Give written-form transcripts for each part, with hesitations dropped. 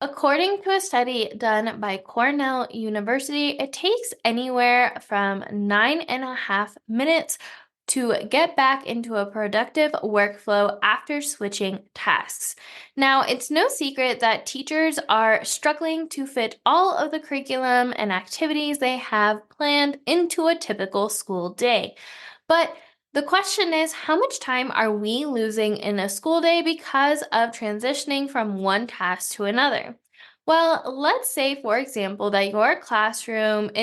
According to a study done by Cornell University, it takes anywhere from 9.5 minutes to get back into a productive workflow after switching tasks. Now, it's no secret that teachers are struggling to fit all of the curriculum and activities they have planned into a typical school day. But the question is, how much time are we losing in a school day because of transitioning from one task to another? Well, let's say, for example, that in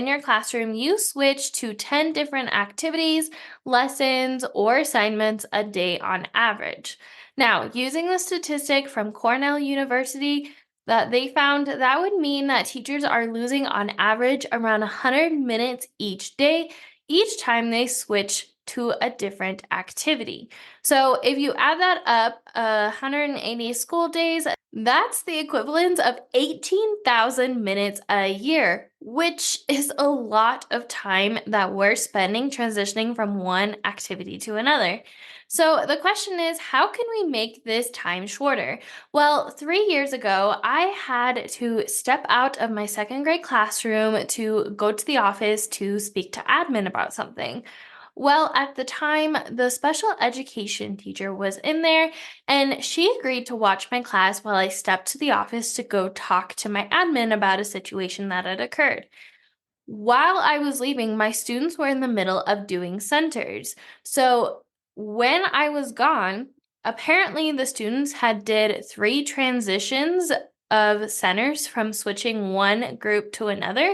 your classroom, you switch to 10 different activities, lessons, or assignments a day on average. Now, using the statistic from Cornell University, that they found that would mean that teachers are losing on average around 100 minutes each day each time they switch to a different activity. So if you add that up, 180 school days, that's the equivalent of 18,000 minutes a year, which is a lot of time that we're spending transitioning from one activity to another. So the question is, how can we make this time shorter? Well, 3 years ago, I had to step out of my second grade classroom to go to the office to speak to admin about something. Well, at the time, the special education teacher was in there and she agreed to watch my class while I stepped to the office to go talk to my admin about a situation that had occurred. While I was leaving, my students were in the middle of doing centers. So when I was gone, apparently the students had did 3 transitions of centers from switching one group to another.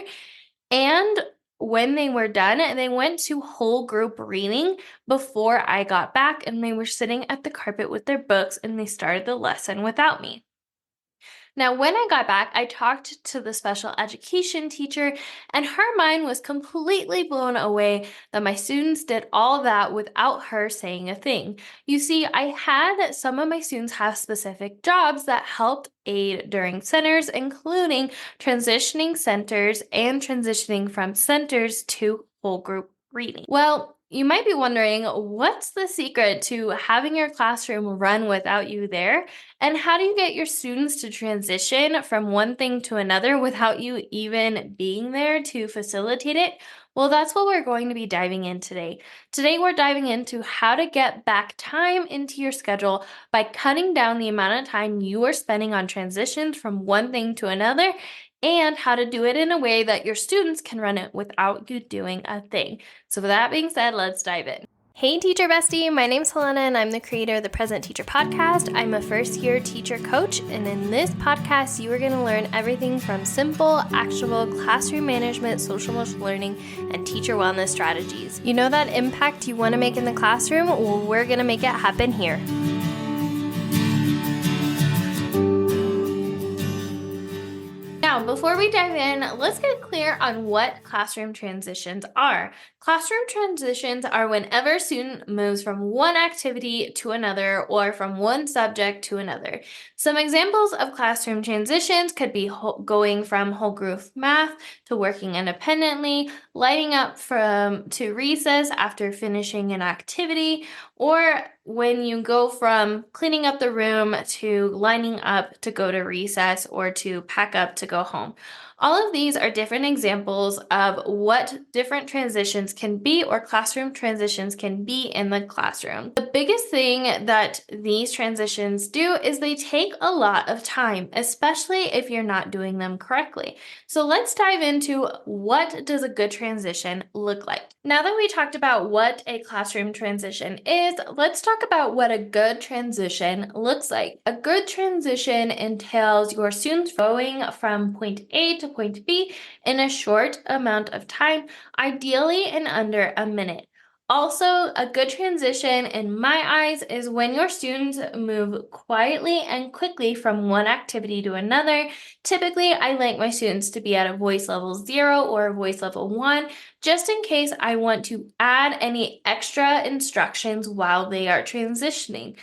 And when they were done, they went to whole group reading before I got back, and they were sitting at the carpet with their books and they started the lesson without me. Now, when I got back, I talked to the special education teacher, and her mind was completely blown away that my students did all that without her saying a thing. You see, I had some of my students have specific jobs that helped aid during centers, including transitioning centers and transitioning from centers to whole group reading. Well, you might be wondering, what's the secret to having your classroom run without you there? And how do you get your students to transition from one thing to another without you even being there to facilitate it? Well, that's what we're going to be diving in today. Today, we're diving into how to get back time into your schedule by cutting down the amount of time you are spending on transitions from one thing to another, and how to do it in a way that your students can run it without you doing a thing. So, with that being said, let's dive in. Hey, teacher bestie, my name's Helena, and I'm the creator of the Present Teacher Podcast. I'm a first year teacher coach, and in this podcast, you are going to learn everything from simple, actionable classroom management, social emotional learning, and teacher wellness strategies. You know that impact you want to make in the classroom? Well, we're going to make it happen here. Now, before we dive in, let's get clear on what classroom transitions are. Classroom transitions are whenever a student moves from one activity to another or from one subject to another. Some examples of classroom transitions could be going from whole group math to working independently, lighting up to recess after finishing an activity, or when you go from cleaning up the room to lining up to go to recess or to pack up to go home. All of these are different examples of what different transitions can be or classroom transitions can be in the classroom. The biggest thing that these transitions do is they take a lot of time, especially if you're not doing them correctly. So let's dive into what does a good transition look like. Now that we talked about what a classroom transition is, let's talk about what a good transition looks like. A good transition entails your students going from point A to point B in a short amount of time, ideally in under a minute. Also, a good transition in my eyes is when your students move quietly and quickly from one activity to another. Typically, I like my students to be at a voice level 0 or a voice level 1, just in case I want to add any extra instructions while they are transitioning.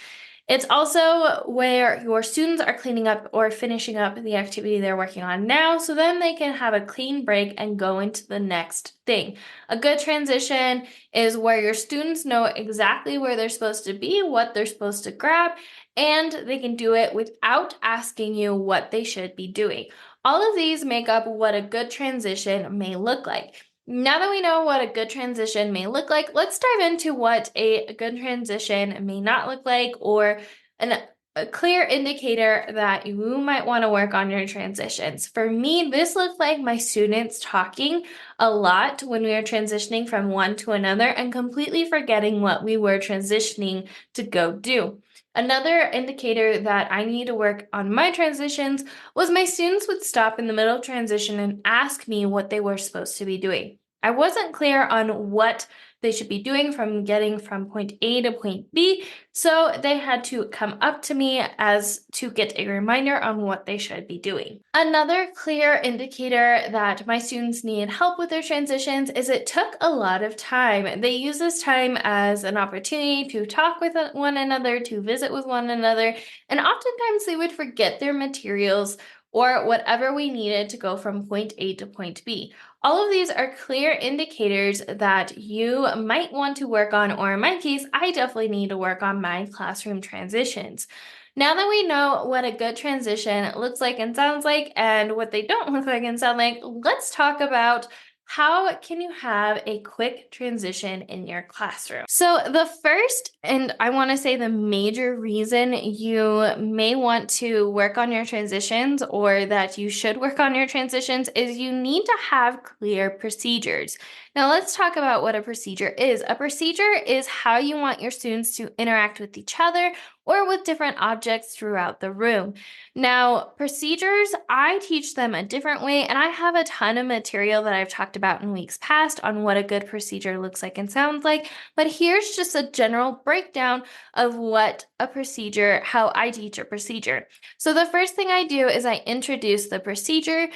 It's also where your students are cleaning up or finishing up the activity they're working on now, so then they can have a clean break and go into the next thing. A good transition is where your students know exactly where they're supposed to be, what they're supposed to grab, and they can do it without asking you what they should be doing. All of these make up what a good transition may look like. Now that we know what a good transition may look like, let's dive into what a good transition may not look like, or an a clear indicator that you might want to work on your transitions. For me, this looked like my students talking a lot when we were transitioning from one to another and completely forgetting what we were transitioning to go do. Another indicator that I need to work on my transitions was my students would stop in the middle of transition and ask me what they were supposed to be doing. I wasn't clear on what they should be doing from getting from point A to point B, so they had to come up to me as to get a reminder on what they should be doing. Another clear indicator that my students needed help with their transitions is it took a lot of time. They use this time as an opportunity to talk with one another, to visit with one another, and oftentimes they would forget their materials or whatever we needed to go from point A to point B. All of these are clear indicators that you might want to work on, or in my case, I definitely need to work on my classroom transitions. Now that we know what a good transition looks like and sounds like, and what they don't look like and sound like, let's talk about how can you have a quick transition in your classroom? So the first, and I want to say the major reason you may want to work on your transitions, or that you should work on your transitions, is you need to have clear procedures. Now let's talk about what a procedure is. A procedure is how you want your students to interact with each other or with different objects throughout the room. Now, procedures, I teach them a different way, and I have a ton of material that I've talked about in weeks past on what a good procedure looks like and sounds like. But here's just a general breakdown of what a procedure, how I teach a procedure. So, the first thing I do is I introduce the procedure.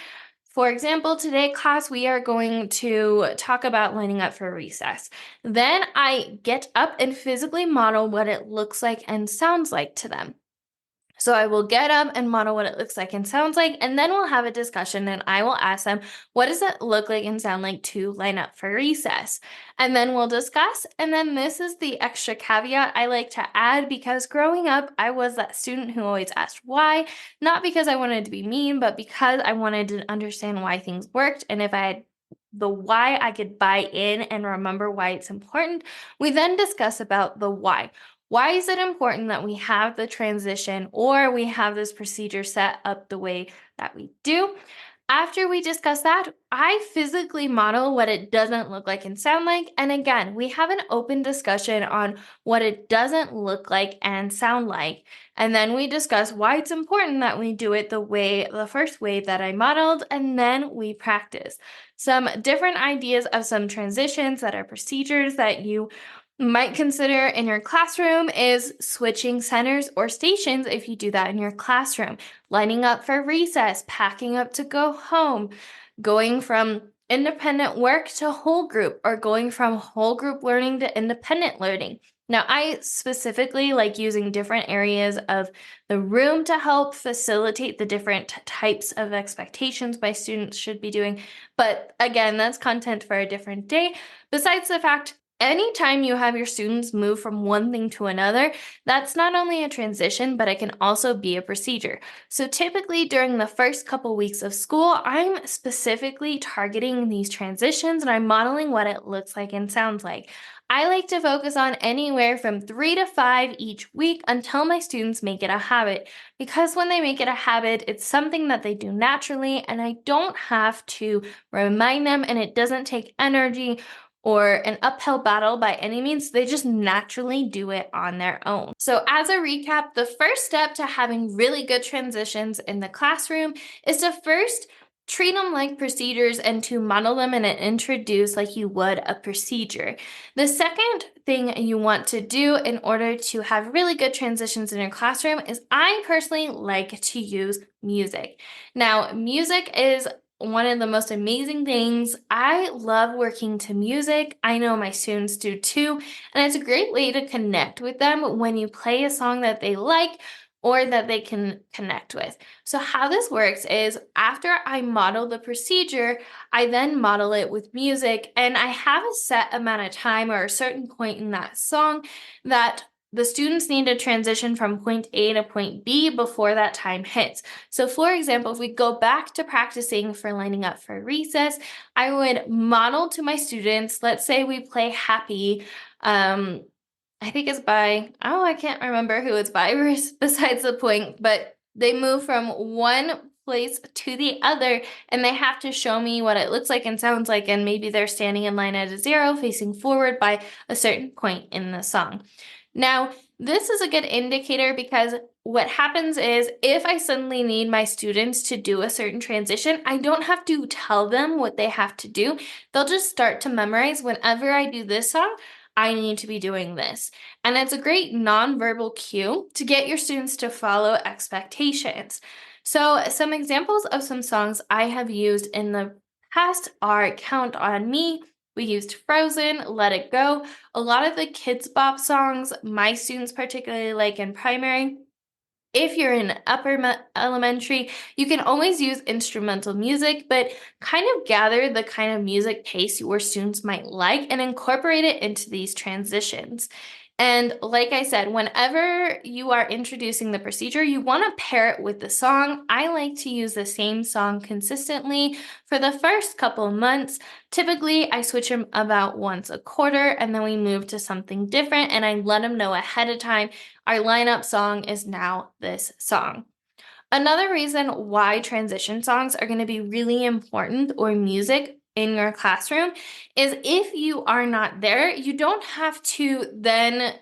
For example, today, class, we are going to talk about lining up for recess. Then I get up and physically model what it looks like and sounds like to them. So I will get up and model what it looks like and sounds like, and then we'll have a discussion and I will ask them, what does it look like and sound like to line up for recess? And then we'll discuss. And then this is the extra caveat I like to add, because growing up, I was that student who always asked why, not because I wanted to be mean, but because I wanted to understand why things worked. And if I had the why, I could buy in and remember why it's important. We then discuss about the why. Why is it important that we have the transition, or we have this procedure set up the way that we do? After we discuss that, I physically model what it doesn't look like and sound like. And again, we have an open discussion on what it doesn't look like and sound like. And then we discuss why it's important that we do it the first way that I modeled, and then we practice. Some different ideas of some transitions that are procedures that you might consider in your classroom is switching centers or stations if you do that in your classroom, lining up for recess, packing up to go home, going from independent work to whole group, or going from whole group learning to independent learning. Now, I specifically like using different areas of the room to help facilitate the different types of expectations my students should be doing. But again, that's content for a different day. Besides the fact, anytime you have your students move from one thing to another, that's not only a transition, but it can also be a procedure. So typically during the first couple weeks of school, I'm specifically targeting these transitions and I'm modeling what it looks like and sounds like. I like to focus on anywhere from 3 to 5 each week until my students make it a habit. Because when they make it a habit, it's something that they do naturally, and I don't have to remind them, and it doesn't take energy or an uphill battle by any means. They just naturally do it on their own. So, as a recap, the first step to having really good transitions in the classroom is to first treat them like procedures and to model them and introduce like you would a procedure. The second thing you want to do in order to have really good transitions in your classroom is I personally like to use music. Now, music is one of the most amazing things. I love working to music. I know my students do too. And it's a great way to connect with them when you play a song that they like or that they can connect with. So, how this works is after I model the procedure, I then model it with music, and I have a set amount of time or a certain point in that song that the students need to transition from point A to point B before that time hits. So, for example, if we go back to practicing for lining up for recess, I would model to my students, let's say we play Happy. I think it's by, oh, I can't remember who it's by besides the point, but they move from one place to the other and they have to show me what it looks like and sounds like. And maybe they're standing in line at a 0 facing forward by a certain point in the song. Now, this is a good indicator because what happens is if I suddenly need my students to do a certain transition, I don't have to tell them what they have to do. They'll just start to memorize whenever I do this song, I need to be doing this. And it's a great nonverbal cue to get your students to follow expectations. So, some examples of some songs I have used in the past are Count on Me. We used Frozen, Let It Go. A lot of the Kids Bop songs my students particularly like in primary. If you're in elementary, you can always use instrumental music, but kind of gather the kind of music taste your students might like and incorporate it into these transitions. And like I said, whenever you are introducing the procedure, you want to pair it with the song. I like to use the same song consistently for the first couple months. Typically, I switch them about once a quarter and then we move to something different and I let them know ahead of time our lineup song is now this song. Another reason why transition songs are going to be really important or music in your classroom is if you are not there, you don't have to then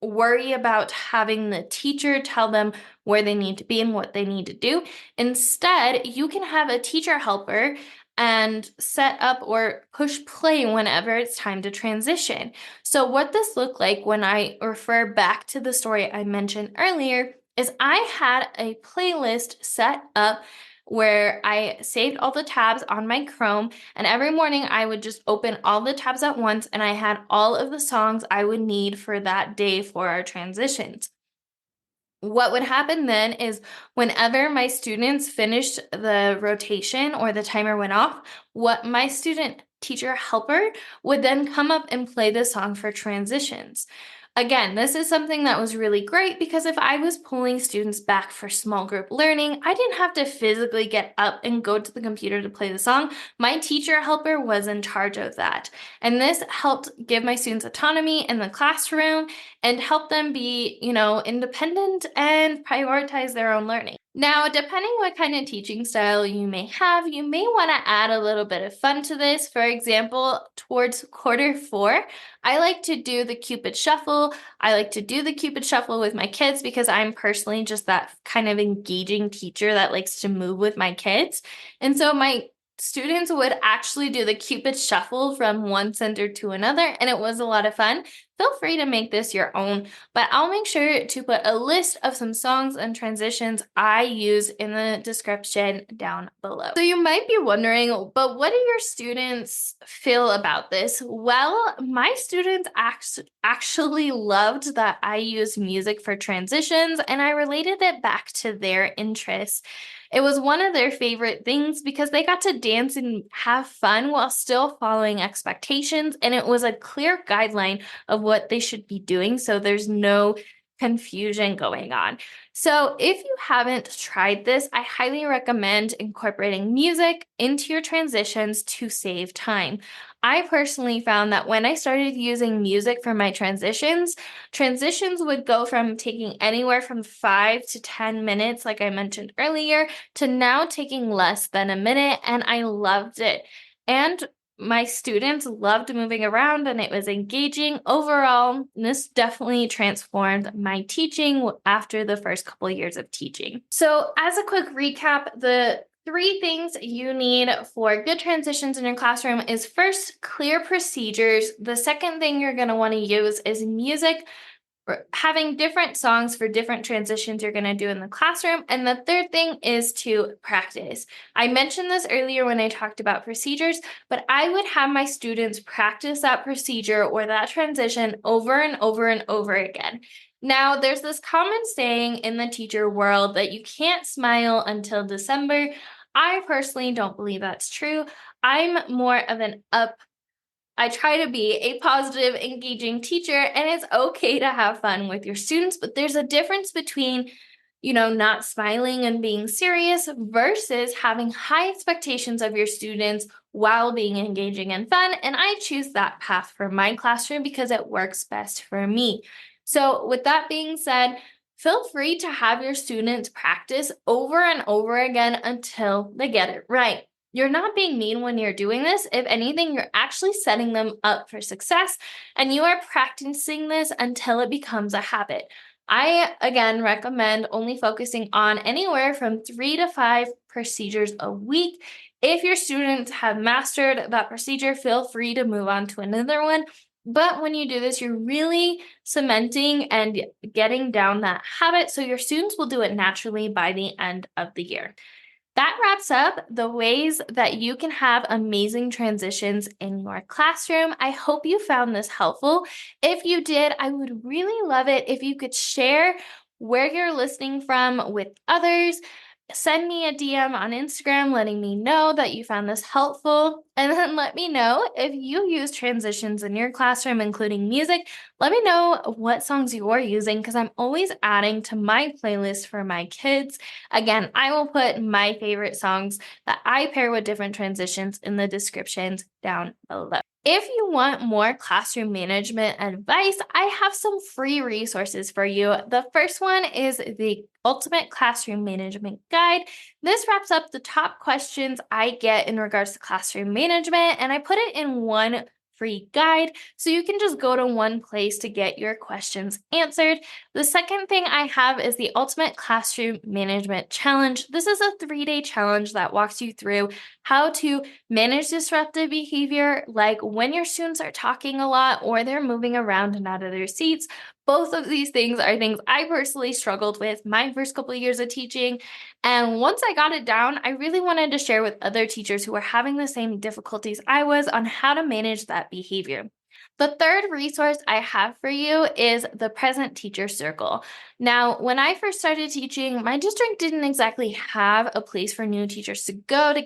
worry about having the teacher tell them where they need to be and what they need to do. Instead, you can have a teacher helper and set up or push play whenever it's time to transition. So, what this looked like when I refer back to the story I mentioned earlier is I had a playlist set up where I saved all the tabs on my Chrome, and every morning I would just open all the tabs at once, and I had all of the songs I would need for that day for our transitions. What would happen then is whenever my students finished the rotation or the timer went off, what my student teacher helper would then come up and play the song for transitions. Again, this is something that was really great because if I was pulling students back for small group learning, I didn't have to physically get up and go to the computer to play the song. My teacher helper was in charge of that. And this helped give my students autonomy in the classroom and help them be, independent and prioritize their own learning. Now, depending what kind of teaching style you may have, you may want to add a little bit of fun to this. For example, towards quarter 4, I like to do the Cupid Shuffle. I like to do the Cupid Shuffle with my kids because I'm personally just that kind of engaging teacher that likes to move with my kids. And so my students would actually do the Cupid Shuffle from one center to another, and it was a lot of fun. Feel free to make this your own, but I'll make sure to put a list of some songs and transitions I use in the description down below. So you might be wondering, but what do your students feel about this? Well, my students actually loved that I use music for transitions, and I related it back to their interests. It was one of their favorite things because they got to dance and have fun while still following expectations, and it was a clear guideline of what they should be doing, so there's no confusion going on. So, if you haven't tried this, I highly recommend incorporating music into your transitions to save time. I personally found that when I started using music for my transitions would go from taking anywhere from 5 to 10 minutes, like I mentioned earlier, to now taking less than a minute, and I loved it. And my students loved moving around and it was engaging. Overall, this definitely transformed my teaching after the first couple of years of teaching. So, as a quick recap, the 3 things you need for good transitions in your classroom is first, clear procedures. The second thing you're going to want to use is music, having different songs for different transitions you're going to do in the classroom. And the third thing is to practice. I mentioned this earlier when I talked about procedures, but I would have my students practice that procedure or that transition over and over and over again. Now, there's this common saying in the teacher world that you can't smile until December. I personally don't believe that's true. I'm more of an I try to be a positive, engaging teacher, and it's okay to have fun with your students, but there's a difference between, not smiling and being serious versus having high expectations of your students while being engaging and fun. And I choose that path for my classroom because it works best for me. So, with that being said, feel free to have your students practice over and over again until they get it right. You're not being mean when you're doing this. If anything, you're actually setting them up for success, and you are practicing this until it becomes a habit. I, again, recommend only focusing on anywhere from 3 to 5 procedures a week. If your students have mastered that procedure, feel free to move on to another one. But when you do this, you're really cementing and getting down that habit so your students will do it naturally by the end of the year. That wraps up the ways that you can have amazing transitions in your classroom. I hope you found this helpful. If you did, I would really love it if you could share where you're listening from with others. Send me a DM on Instagram letting me know that you found this helpful. And then let me know if you use transitions in your classroom, including music. Let me know what songs you're using because I'm always adding to my playlist for my kids. Again, I will put my favorite songs that I pair with different transitions in the descriptions down below. If you want more classroom management advice, I have some free resources for you. The first one is the Ultimate Classroom Management Guide. This wraps up the top questions I get in regards to classroom management, and I put it in one free guide so you can just go to one place to get your questions answered. The second thing I have is the Ultimate Classroom Management Challenge. This is a 3-day challenge that walks you through how to manage disruptive behavior, like when your students are talking a lot or they're moving around and out of their seats. Both of these things are things I personally struggled with my first couple of years of teaching. And once I got it down, I really wanted to share with other teachers who were having the same difficulties I was on how to manage that behavior. The third resource I have for you is the Present Teacher Circle. Now, when I first started teaching, my district didn't exactly have a place for new teachers to go to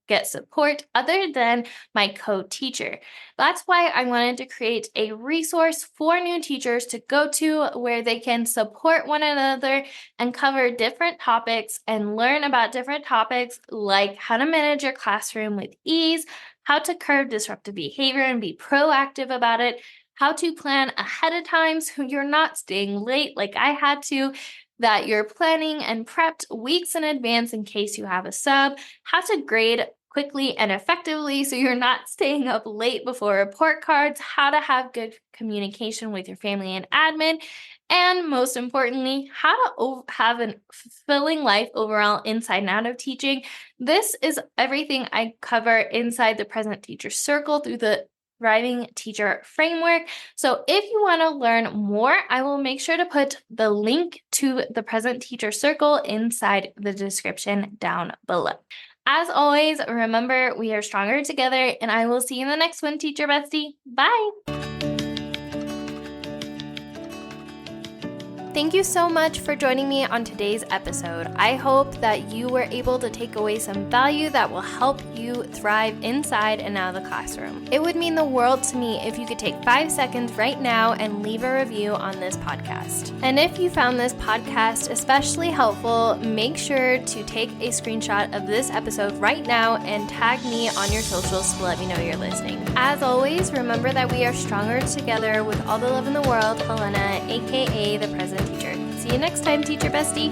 get support other than my co-teacher. That's why I wanted to create a resource for new teachers to go to where they can support one another and cover different topics and learn about different topics like how to manage your classroom with ease, how to curb disruptive behavior and be proactive about it, how to plan ahead of time so you're not staying late like I had to, that you're planning and prepped weeks in advance in case you have a sub, how to grade quickly and effectively so you're not staying up late before report cards, how to have good communication with your family and admin, and most importantly, how to have a fulfilling life overall inside and out of teaching. This is everything I cover inside the Present Teacher Circle through the Thriving Teacher Framework. So if you want to learn more, I will make sure to put the link to the Present Teacher Circle inside the description down below. As always, remember we are stronger together, and I will see you in the next one, Teacher Bestie. Bye. Thank you so much for joining me on today's episode. I hope that you were able to take away some value that will help you thrive inside and out of the classroom. It would mean the world to me if you could take 5 seconds right now and leave a review on this podcast. And if you found this podcast especially helpful, make sure to take a screenshot of this episode right now and tag me on your socials to let me know you're listening. As always, remember that we are stronger together with all the love in the world. Helena, aka the Present Teacher. See you next time, Teacher Bestie.